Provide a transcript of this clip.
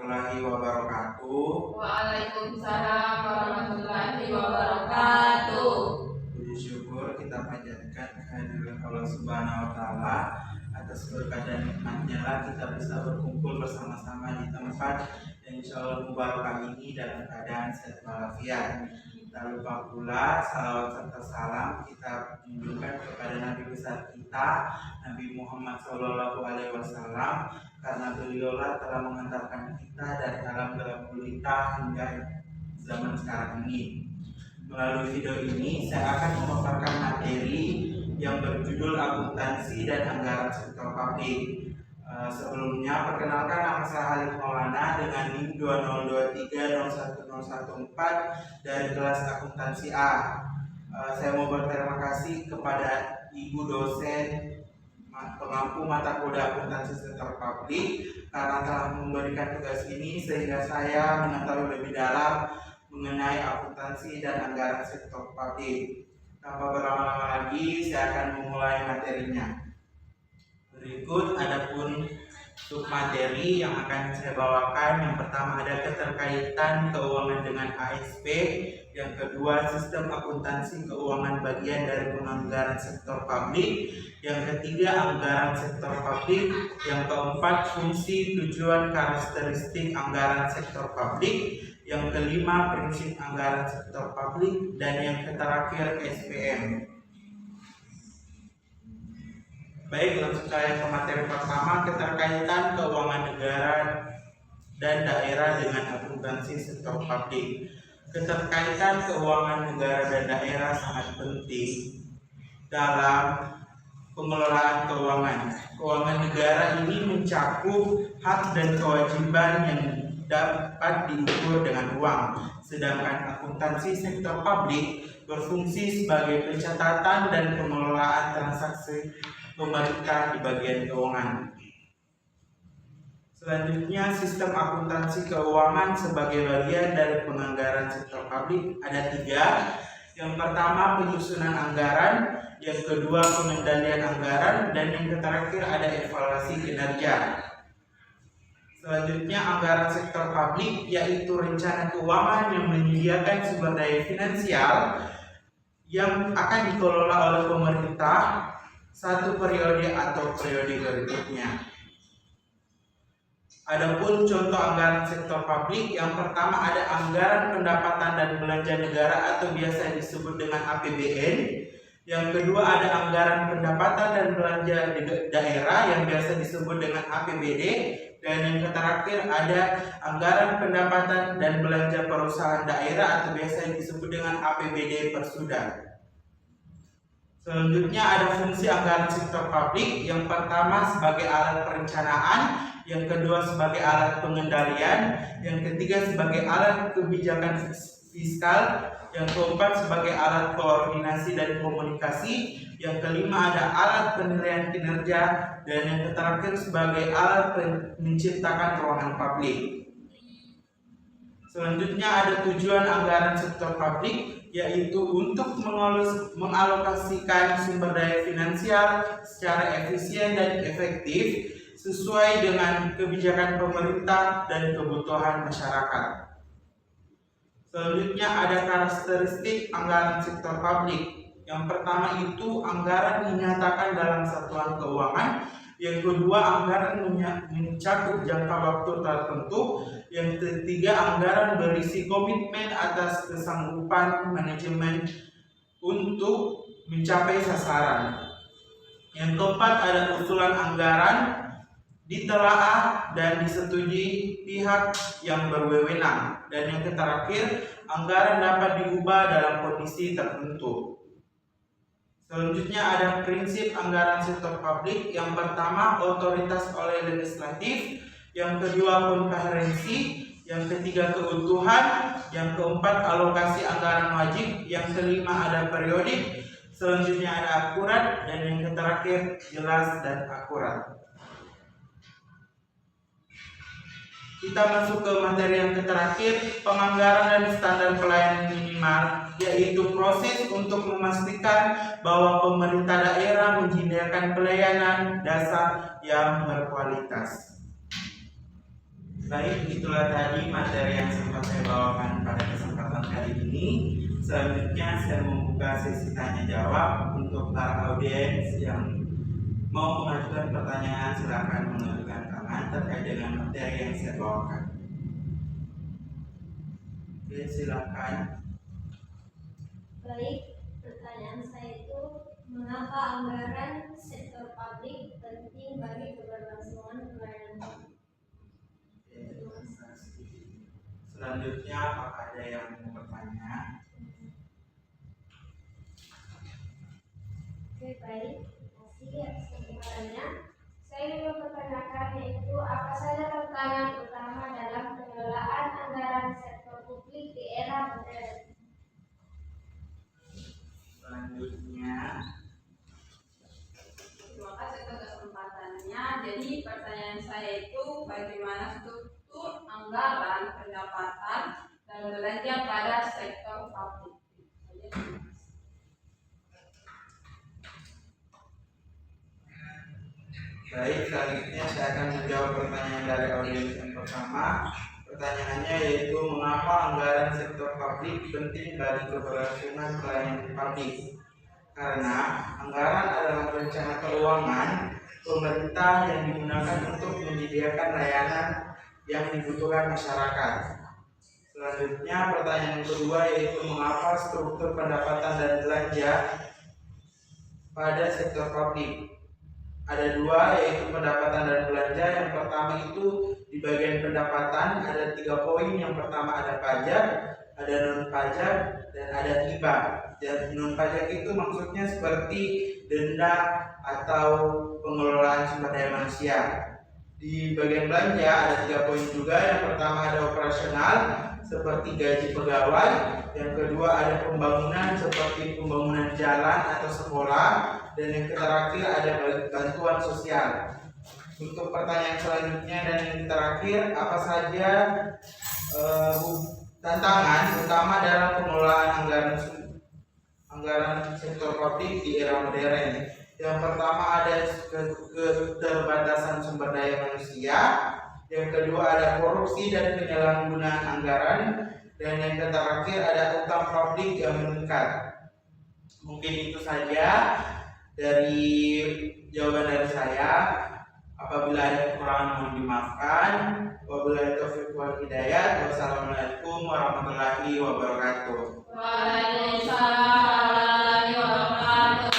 warahmatullahi wabarakatuh. Waalaikumsalam warahmatullahi wabarakatuh. Puji syukur kita panjatkan kehadiran Allah Subhanahu wa Ta'ala. Atas berkat dan nikmatnya lah kita bisa berkumpul bersama-sama di tempat yang insya Allah mubarakah ini dalam keadaan sehat walafiat. Tak lupa pula salawat serta salam kita tunjukkan kepada Nabi besar kita, Nabi Muhammad SAW, karena beliaulah telah mengantarkan kita dari alam gelap gulita hingga zaman sekarang ini. Melalui video ini saya akan memaparkan materi yang berjudul akuntansi dan anggaran sektor publik. Sebelumnya perkenalkan, nama saya Halid Maulana dengan NIM 202301014 dari kelas akuntansi A. Saya mau berterima kasih kepada Ibu dosen pengampu mata kuliah akuntansi sektor publik karena telah memberikan tugas ini sehingga saya mengetahui lebih dalam mengenai akuntansi dan anggaran sektor publik. Tanpa berlama-lama lagi, saya akan memulai materinya. Berikut adapun submateri yang akan saya bawakan. Yang pertama ada keterkaitan keuangan dengan ASP. Yang kedua, sistem akuntansi keuangan bagian dari penganggaran sektor publik. Yang ketiga, anggaran sektor publik. Yang keempat, fungsi, tujuan, karakteristik anggaran sektor publik. Yang kelima, prinsip anggaran sektor publik. Dan yang terakhir, SPM. Baik, langsung saya ke materi pertama, keterkaitan keuangan negara dan daerah dengan akuntansi sektor publik. Keterkaitan keuangan negara dan daerah sangat penting dalam pengelolaan keuangan. Keuangan negara ini mencakup hak dan kewajiban yang dapat diukur dengan uang, sedangkan akuntansi sektor publik berfungsi sebagai pencatatan dan pengelolaan transaksi pemerintah di bagian keuangan. Selanjutnya, sistem akuntansi keuangan sebagai bagian dari penganggaran sektor publik ada 3. Yang pertama, penyusunan anggaran. Yang kedua, pengendalian anggaran. Dan yang terakhir ada evaluasi kinerja. Selanjutnya, anggaran sektor publik yaitu rencana keuangan yang menyediakan sumber daya finansial yang akan dikelola oleh pemerintah satu periode atau periode berikutnya. Adapun contoh anggaran sektor publik, yang pertama ada anggaran pendapatan dan belanja negara atau biasa disebut dengan APBN. Yang kedua ada anggaran pendapatan dan belanja daerah yang biasa disebut dengan APBD. Dan yang terakhir ada anggaran pendapatan dan belanja perusahaan daerah atau biasa disebut dengan APBD Persuda. Selanjutnya ada fungsi anggaran sektor publik. Yang pertama sebagai alat perencanaan, yang kedua sebagai alat pengendalian, yang ketiga sebagai alat kebijakan fiskal, yang keempat sebagai alat koordinasi dan komunikasi, yang kelima ada alat penilaian kinerja, dan yang terakhir sebagai alat menciptakan ruangan publik. Selanjutnya ada tujuan anggaran sektor publik, yaitu untuk mengalokasikan sumber daya finansial secara efisien dan efektif sesuai dengan kebijakan pemerintah dan kebutuhan masyarakat. Selanjutnya ada karakteristik anggaran sektor publik. Yang pertama itu anggaran dinyatakan dalam satuan keuangan. Yang kedua, anggaran mencakup jangka waktu tertentu. Yang ketiga, anggaran berisi komitmen atas kesanggupan manajemen untuk mencapai sasaran. Yang keempat, ada usulan anggaran ditelaah dan disetujui pihak yang berwenang. Dan yang terakhir, anggaran dapat diubah dalam kondisi tertentu. Selanjutnya ada prinsip anggaran sektor publik. Yang pertama, otoritas oleh legislatif. Yang kedua, konferensi. Yang ketiga, keutuhan. Yang keempat, alokasi anggaran wajib. Yang kelima, ada periodik. Selanjutnya ada akurat. Dan yang terakhir, jelas dan akurat. Kita masuk ke materi yang terakhir, penganggaran dan standar pelayanan minimal, yaitu proses untuk memastikan bahwa pemerintah daerah menyediakan pelayanan dasar yang berkualitas. Baik, itulah tadi materi yang sempat saya bawakan pada kesempatan kali ini. Selanjutnya saya membuka sesi tanya jawab untuk para audiens yang mau mengajukan pertanyaan. Silakan mengajukan tangan terkait dengan materi yang saya bawakan. Oke, silakan. Baik, pertanyaan saya itu mengapa anggaran sektor publik penting bagi keberlangsungan pelayanan publik? Selanjutnya, apakah ada yang mau bertanya? Oke, baik. Terima kasih atas kesempatannya. Saya ingin mempertanyakan yaitu apa saja tantangan utama dalam pengelolaan anggaran sektor publik di era modern? Selanjutnya, Terima kasih atas kesempatannya. Jadi pertanyaan saya itu bagaimana struktur anggaran pendapatan dan belanja pada sektor publik. baik, selanjutnya saya akan menjawab pertanyaan dari audiens yang pertama. Pertanyaannya yaitu mengapa anggaran sektor publik penting bagi keberlangsungan pelayanan publik? Karena anggaran adalah rencana keuangan pemerintah yang digunakan untuk menyediakan layanan yang dibutuhkan masyarakat. Selanjutnya, pertanyaan kedua yaitu mengapa struktur pendapatan dan belanja pada sektor publik? Ada dua, yaitu pendapatan dan belanja. Yang pertama itu di bagian pendapatan ada 3 poin. Yang pertama ada pajak, ada non pajak, dan ada hibah. Dan non pajak itu maksudnya seperti denda atau pengelolaan sumber daya manusia. Di bagian belanja ada 3 poin juga. Yang pertama ada operasional seperti gaji pegawai. Yang kedua ada pembangunan seperti pembangunan jalan atau sekolah. Dan yang terakhir ada bantuan sosial. Untuk pertanyaan selanjutnya dan yang terakhir, apa saja tantangan utama dalam pengelolaan anggaran sektor publik di era modern? Yang pertama ada keterbatasan sumber daya manusia. Yang kedua ada korupsi dan penyalahgunaan anggaran. Dan yang terakhir ada utang publik yang meningkat. Mungkin itu saja dari jawaban dari saya. Apabila ada kekurangan mohon dimaafkan. Wabillahi taufiq wal hidayah. Wassalamualaikum warahmatullahi wabarakatuh. Waalaikumsalam warahmatullahi wabarakatuh.